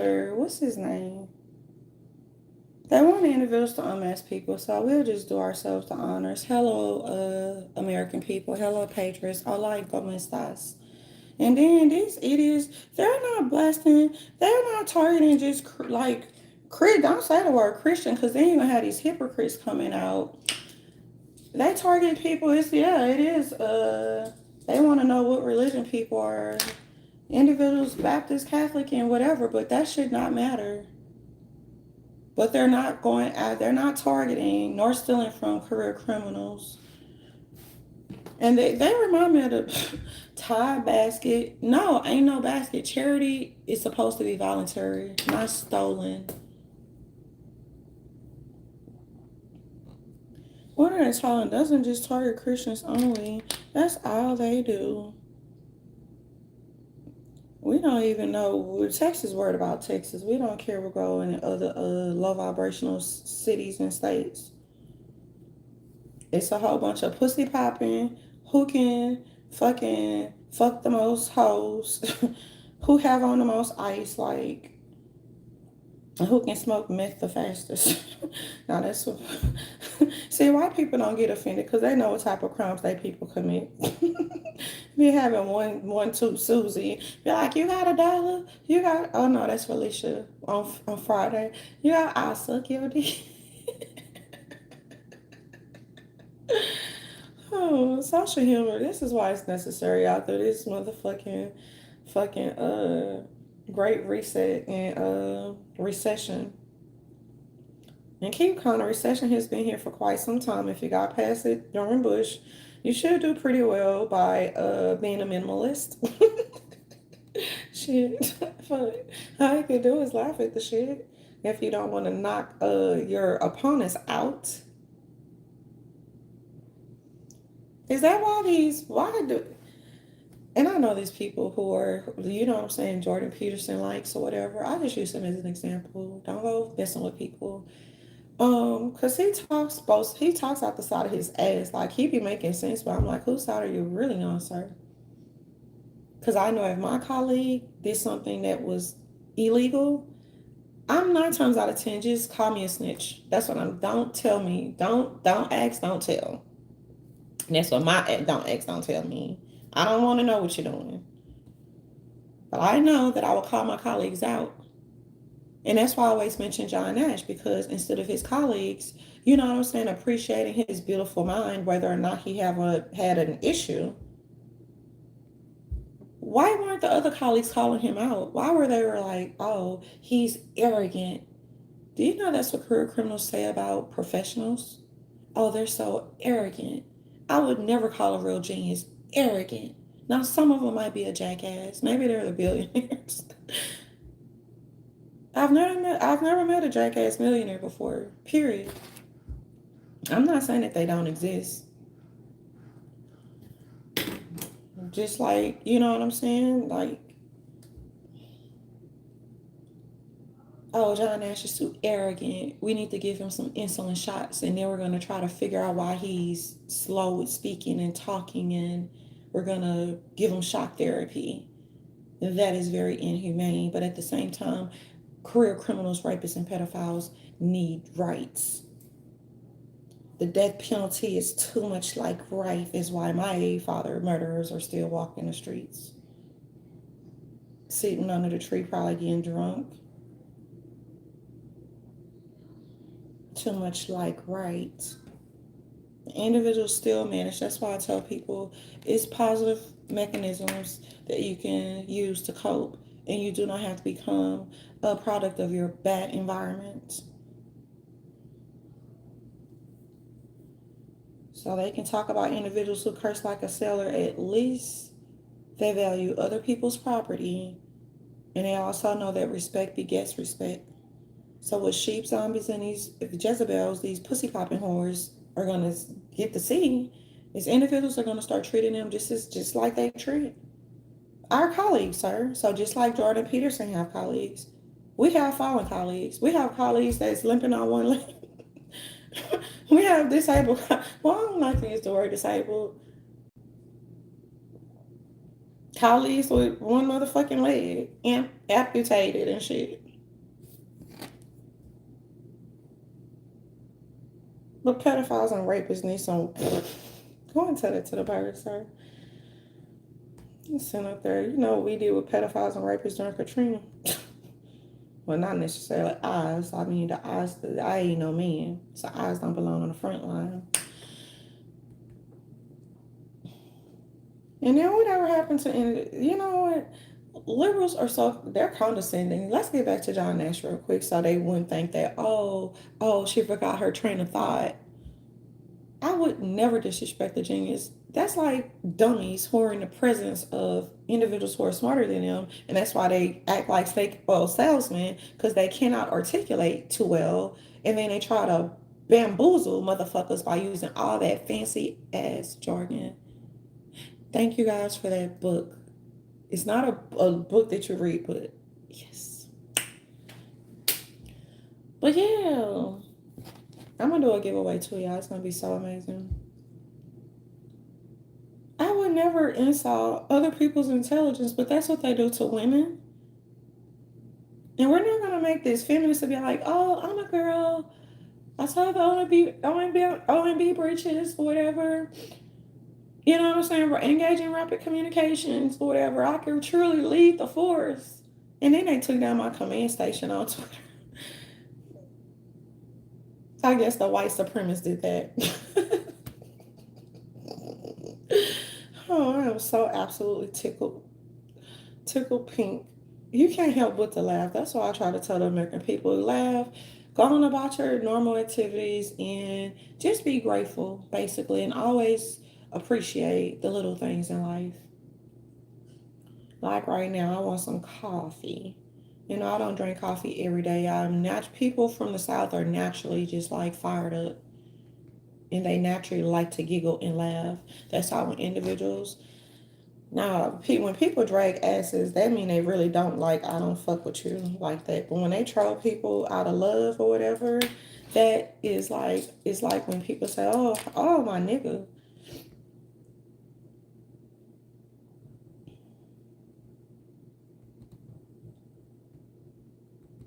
author, what's his name? They want individuals to unmask people, so we'll just do ourselves the honors. Hello, American people. Hello, patriots. Hola, como estas? And then these idiots, they're not blasting, they're not targeting just like, don't say the word Christian because then you're going to have these hypocrites coming out. They target people, it is, they want to know what religion people are. Individuals, Baptist, Catholic, and whatever, but that should not matter. But they're not going out, they're not targeting nor stealing from career criminals. And they remind me of the Tide basket. No, ain't no basket. Charity is supposed to be voluntary, not stolen. What are they telling? Doesn't just target Christians only. That's all they do. We don't even know. Texas worried about Texas. We don't care what go in other low vibrational cities and states. It's a whole bunch of pussy popping, hooking, fucking, fuck the most hoes, who have on the most ice, like, who can smoke meth the fastest. Now that's what. See, why people don't get offended because they know what type of crimes they people commit. Be having two Susie. Be like, you got $1? You got, oh no, that's Felicia on Friday. You got, I'll suck your dick. Oh, social humor. This is why it's necessary out there. This motherfucking fucking great reset and recession. And keep calling, recession has been here for quite some time. If you got past it during Bush, you should do pretty well by being a minimalist. Shit. All you can do is laugh at the shit. If you don't want to knock your opponents out. Is that why do, and I know these people who are, you know what I'm saying, Jordan Peterson likes or whatever. I just use him as an example. Don't go messing with people. Cause he talks out the side of his ass. Like he be making sense, but I'm like, whose side are you really on, sir? Cause I know if my colleague did something that was illegal, I'm 9 times out of 10, just call me a snitch. That's what I'm, don't tell me. Don't ask, don't tell. And that's what my don't ask, don't tell me. I don't want to know what you're doing. But I know that I will call my colleagues out. And that's why I always mention John Nash, because instead of his colleagues, you know what I'm saying, appreciating his beautiful mind, whether or not he had an issue, why weren't the other colleagues calling him out? Why were they like, oh, he's arrogant? Do you know that's what career criminals say about professionals? Oh, they're so arrogant. I would never call a real genius arrogant. Now, some of them might be a jackass. Maybe they're the billionaires. I've never met a jackass millionaire before. Period. I'm not saying that they don't exist. Just like, you know what I'm saying? Like, oh, John Nash is too arrogant. We need to give him some insulin shots. And then we're going to try to figure out why he's slow with speaking and talking. And we're going to give him shock therapy. That is very inhumane. But at the same time, career criminals, rapists, and pedophiles need rights. The death penalty is too much like life, is why my father murderers are still walking the streets. Sitting under the tree, probably getting drunk. Too much like right. The individual still managed. That's why I tell people it's positive mechanisms that you can use to cope, and you do not have to become a product of your bad environment. So they can talk about individuals who curse like a sailor. At least they value other people's property, and they also know that respect begets respect. So what sheep zombies and these Jezebels, these pussy popping whores, are gonna get to see is individuals are gonna start treating them just like they treat our colleagues, sir. So just like Jordan Peterson have colleagues, we have fallen colleagues. We have colleagues that's limping on one leg. We have disabled. Well, I don't like to use the word disabled. Colleagues with one motherfucking leg amputated and shit. But pedophiles and rapists need some. Go and tell that to the birds, sir. Sitting up there, you know what we did with pedophiles and rapists during Katrina. Well, not necessarily eyes. I mean, the eyes. The eye ain't no man, so eyes don't belong on the front line. And then whatever happened to, you know what? Liberals are so, they're condescending. Let's get back to John Nash real quick so they wouldn't think that, oh, she forgot her train of thought. I would never disrespect the genius. That's like dummies who are in the presence of individuals who are smarter than them, and that's why they act like fake salesmen because they cannot articulate too well, and then they try to bamboozle motherfuckers by using all that fancy ass jargon. Thank you guys for that book. It's not a book that you read, but yes. But yeah, I'm gonna do a giveaway too, y'all. It's gonna be so amazing. I would never insult other people's intelligence, but that's what they do to women. And we're not gonna make this feminist to be like, oh, I'm a girl. I saw the OMB breaches or whatever. You know what I'm saying? We're engaging in rapid communications or whatever. I can truly lead the force. And then they took down my command station on Twitter. I guess the white supremacists did that. Oh, I am so absolutely tickled. Tickled pink. You can't help but to laugh. That's why I try to tell the American people, laugh, go on about your normal activities, and just be grateful, basically, and always appreciate the little things in life. Like right now, I want some coffee. You know, I don't drink coffee every day. People from the South are naturally just like fired up, and they naturally like to giggle and laugh. That's how when individuals. Now, when people drag asses, that mean they really don't like. I don't fuck with you like that. But when they troll people out of love or whatever, that is like, it's like when people say, "Oh, my nigga."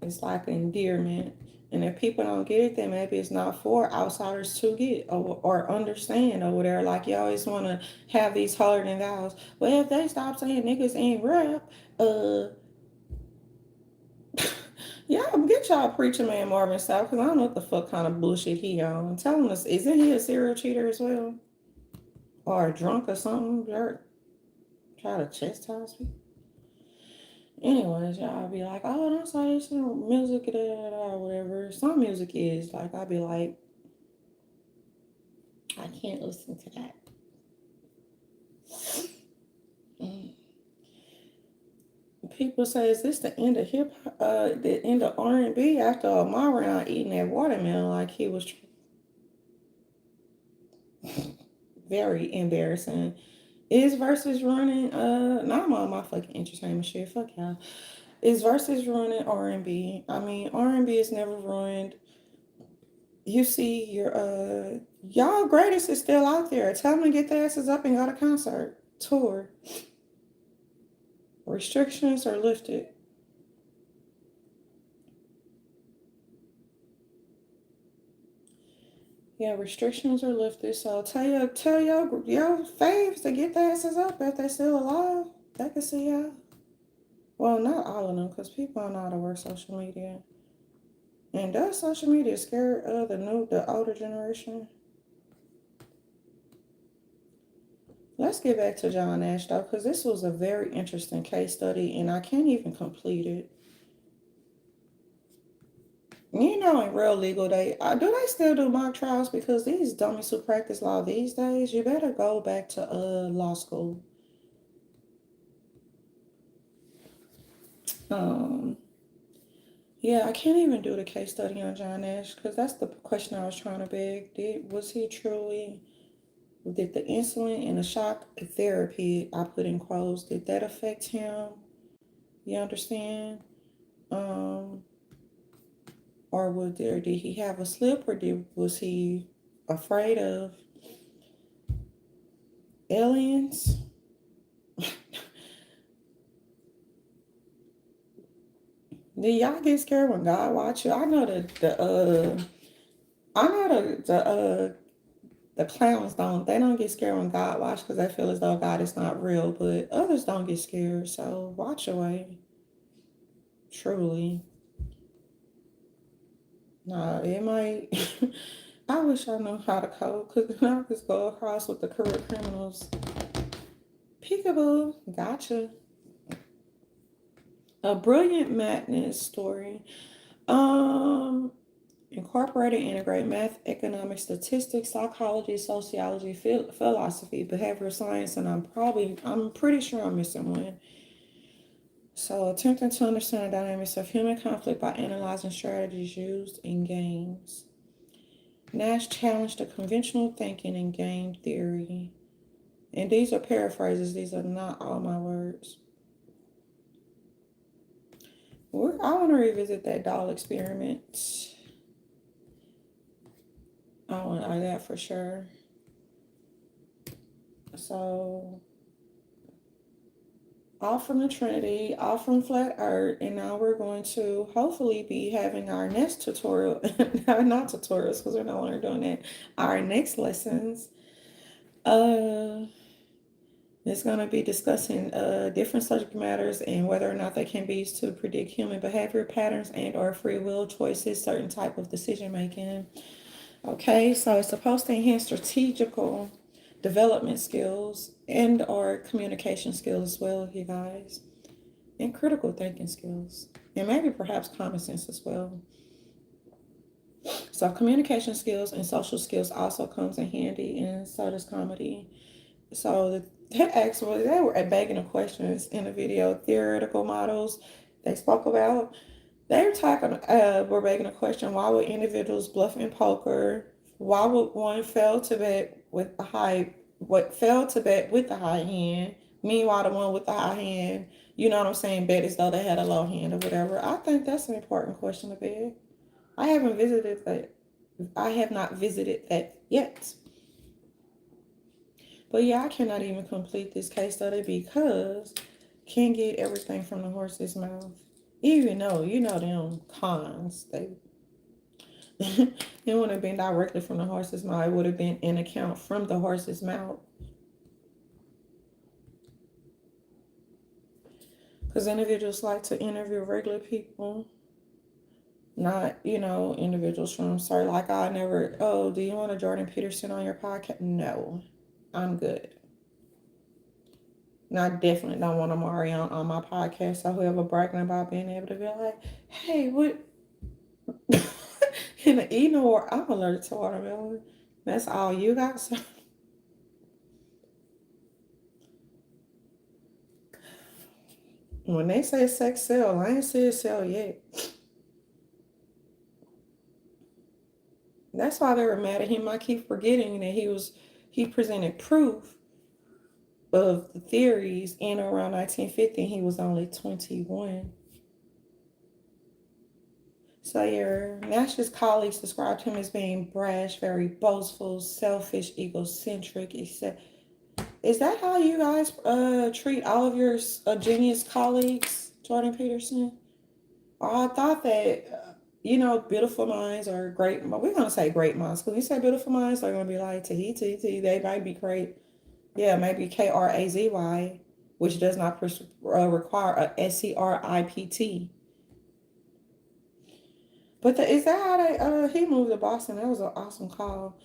It's like endearment. And if people don't get it, then maybe it's not for outsiders to get or understand or whatever. Like you always want to have these holier than thous. Well, if they stop saying niggas ain't rap, uh, yeah, get y'all preacher man Marvin Sapp because I don't know what the fuck kind of bullshit he on. Tell us, isn't he a serial cheater as well, or a drunk or something? Try to chastise me. Anyways, y'all be like, oh, don't say this music, or whatever. Some music is like, I'll be like, I can't listen to that. Mm. People say, is this the end of hip the end of R&B after Omarion eating that watermelon like he was very embarrassing. Is versus running now I'm on my fucking entertainment shit. Fuck y'all. Is versus running R&B. I mean R&B is never ruined. You see your y'all greatest is still out there. Tell them to get their asses up and go to concert. Tour. Restrictions are lifted. Yeah, restrictions are lifted. So tell your faves to get their asses up if they're still alive. They can see y'all. Well, not all of them, because people don't know how to work social media. And does social media scare the older generation? Let's get back to John Nash though, because this was a very interesting case study, and I can't even complete it. You know, in real legal, do they still do mock trials? Because these dummies who practice law these days, you better go back to law school. Um, yeah, I can't even do the case study on John Nash because that's the question I was trying to beg. Was he truly? Did the insulin and the shock therapy I put in quotes, did that affect him? You understand? Um, or did he have a slip, or was he afraid of aliens? Did y'all get scared when God watched you? I know that the I know the clowns don't get scared when God watch because they feel as though God is not real, but others don't get scared. So watch your way. Truly. Nah, it might. I wish I knew how to code because then I could just go across with the career criminals. Peekaboo, gotcha. A brilliant madness story. Um, Incorporate and integrate math, economics, statistics, psychology, sociology, philosophy, behavioral science, and I'm pretty sure I'm missing one. So, attempting to understand the dynamics of human conflict by analyzing strategies used in games. Nash challenged the conventional thinking in game theory. And these are paraphrases, these are not all my words. I want to revisit that doll experiment. I want that for sure. So, off from the Trinity, off from Flat Earth, and now we're going to hopefully be having our next tutorial, not tutorials because we're no longer doing that, our next lessons. Uh, it's going to be discussing different subject matters and whether or not they can be used to predict human behavior patterns and or free will choices, certain type of decision making. Okay, so it's supposed to enhance strategical development skills and or communication skills as well, you guys, and critical thinking skills, and maybe perhaps common sense as well. So communication skills and social skills also comes in handy, and so does comedy. So they were begging the questions in the video. Theoretical models they spoke about. They were we're begging the question: why would individuals bluff in poker? Why would one fail to bet with a high? What failed to bet with the high hand? Meanwhile, the one with the high hand, you know what I'm saying, bet as though they had a low hand or whatever. I think that's an important question to beg. I haven't visited that. I have not visited that yet. But yeah, I cannot even complete this case study because can't get everything from the horse's mouth. Even though you know them cons, it wouldn't have been directly from the horse's mouth. It would have been an account from the horse's mouth. Because individuals like to interview regular people, not individuals from. Sorry, like I never. Oh, do you want a Jordan Peterson on your podcast? No, I'm good. And I definitely don't want a Marion on my podcast. So whoever bragging about being able to be like, hey, what? I'm allergic to watermelon. That's all you got. So when they say sex sell, I ain't see it sell yet. That's why they were mad at him. I keep forgetting that he presented proof of the theories in around 1950. He was only 21. So your Nash's colleagues described him as being brash, very boastful, selfish, egocentric, etc. Is that how you guys treat all of your genius colleagues, Jordan Peterson? Or I thought that beautiful minds are great. We're gonna say great minds because we say beautiful minds, they're gonna be like Tahiti. They might be great. Yeah, maybe Krazy, which does not require a SCRIPT. But is that how he moved to Boston? That was an awesome call.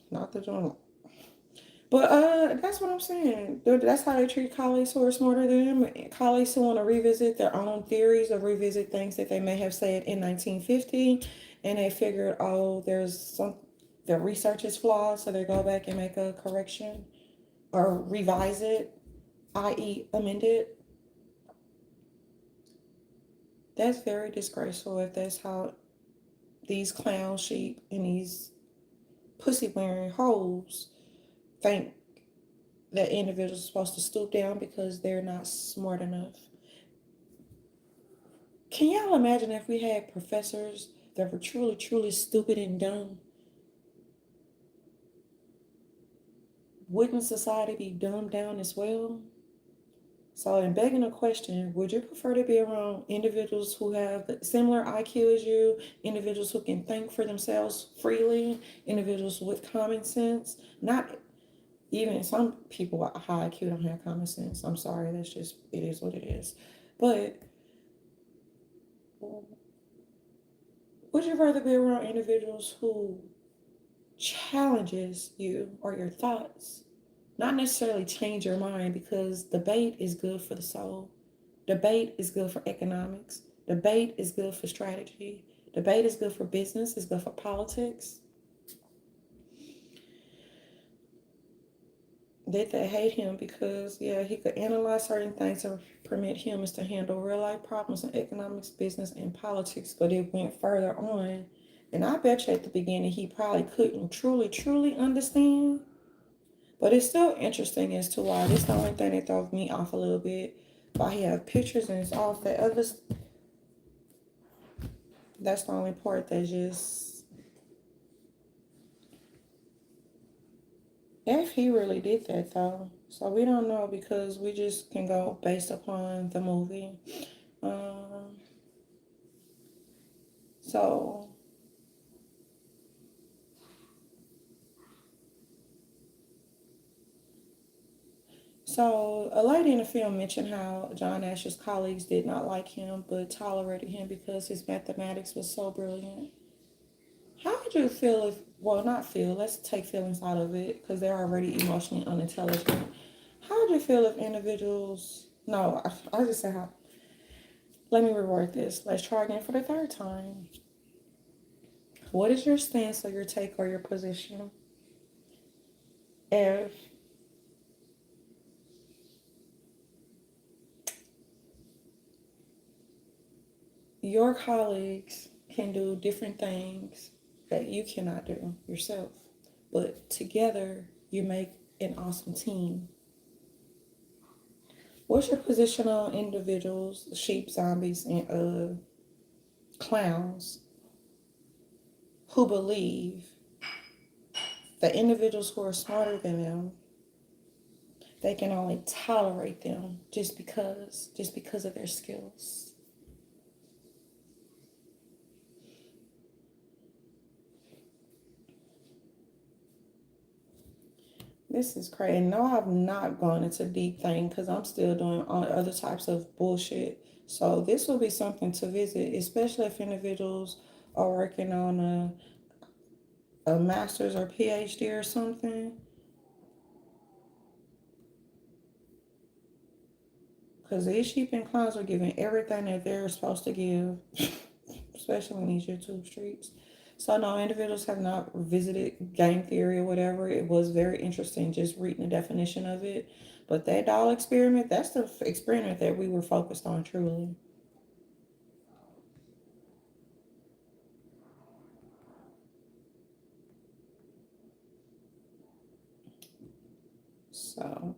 Not the joint. But that's what I'm saying. That's how they treat colleagues who are smarter than them. Colleagues who want to revisit their own theories or revisit things that they may have said in 1950, and they figured, oh, their research is flawed, so they go back and make a correction or revise it, i.e., amend it. That's very disgraceful if that's how these clown sheep and these pussy wearing hoes think that individuals are supposed to stoop down because they're not smart enough. Can y'all imagine if we had professors that were truly, truly stupid and dumb? Wouldn't society be dumbed down as well? So, in begging the question, would you prefer to be around individuals who have similar IQ as you, individuals who can think for themselves freely, individuals with common sense? Not even some people with high IQ don't have common sense. I'm sorry, that's just, it is what it is. But would you rather be around individuals who challenges you or your thoughts, not necessarily change your mind, because debate is good for the soul. Debate is good for economics. Debate is good for strategy. Debate is good for business. It's good for politics. They hate him because, yeah, he could analyze certain things and permit humans to handle real life problems in economics, business, and politics. But it went further on. And I bet you at the beginning he probably couldn't truly understand. But it's still interesting as to why. This is the only thing that throws me off a little bit. Why he have pictures and it's off that other. That's the only part that just. If he really did that though. So we don't know because we just can go based upon the movie. Um, so a lady in the film mentioned how John Asher's colleagues did not like him but tolerated him because his mathematics was so brilliant. How would you feel if, well, not feel, let's take feelings out of it because they're already emotionally unintelligent. How would you feel if individuals, no, I just said how, let me reword this. Let's try again for the third time. What is your stance or your take or your position if your colleagues can do different things that you cannot do yourself, but together you make an awesome team? What's your position on individuals, sheep, zombies, and clowns who believe that individuals who are smarter than them, they can only tolerate them just because of their skills? This is crazy. No, I've not gone into deep thing because I'm still doing other types of bullshit. So this will be something to visit, especially if individuals are working on a master's or PhD or something. Because these sheep and clowns are giving everything that they're supposed to give, especially in these YouTube streets. So no, individuals have not visited game theory or whatever. It was very interesting just reading the definition of it. But that doll experiment, that's the experiment that we were focused on truly. So,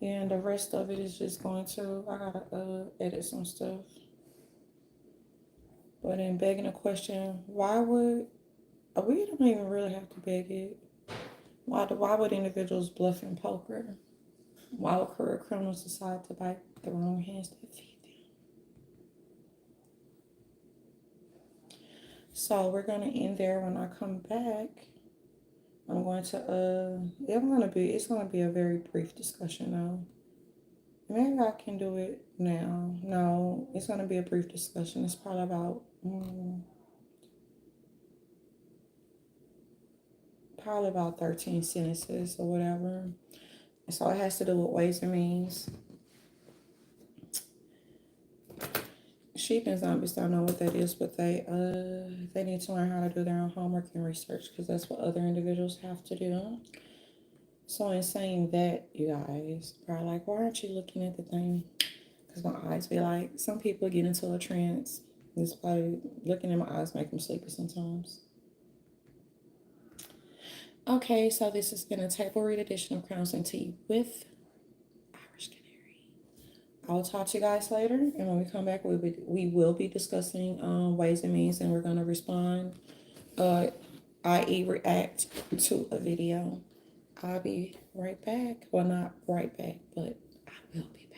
yeah, and the rest of it is just going to, I gotta edit some stuff. But in begging the question, why would, we don't even really have to beg it. Why would individuals bluff in poker? Why would career criminals decide to bite the wrong hands that feed them? So we're gonna end there. When I come back, I'm going to it's gonna be a very brief discussion though. Maybe I can do it now. No, it's gonna be a brief discussion. It's probably about probably about 13 sentences or whatever. So it has to do with ways and means. Sheep and zombies don't know what that is, but they need to learn how to do their own homework and research because that's what other individuals have to do. So in saying that, you guys are like, why aren't you looking at the thing? Because my eyes be like, some people get into a trance. It's probably looking in my eyes make them sleepy sometimes. Okay, so this has been a table read edition of Crowns and Tea with Irish Canary. I'll talk to you guys later, and when we come back, we will be discussing ways and means, and we're gonna respond. i.e., react to a video. I'll be right back. Well, not right back, but I will be back.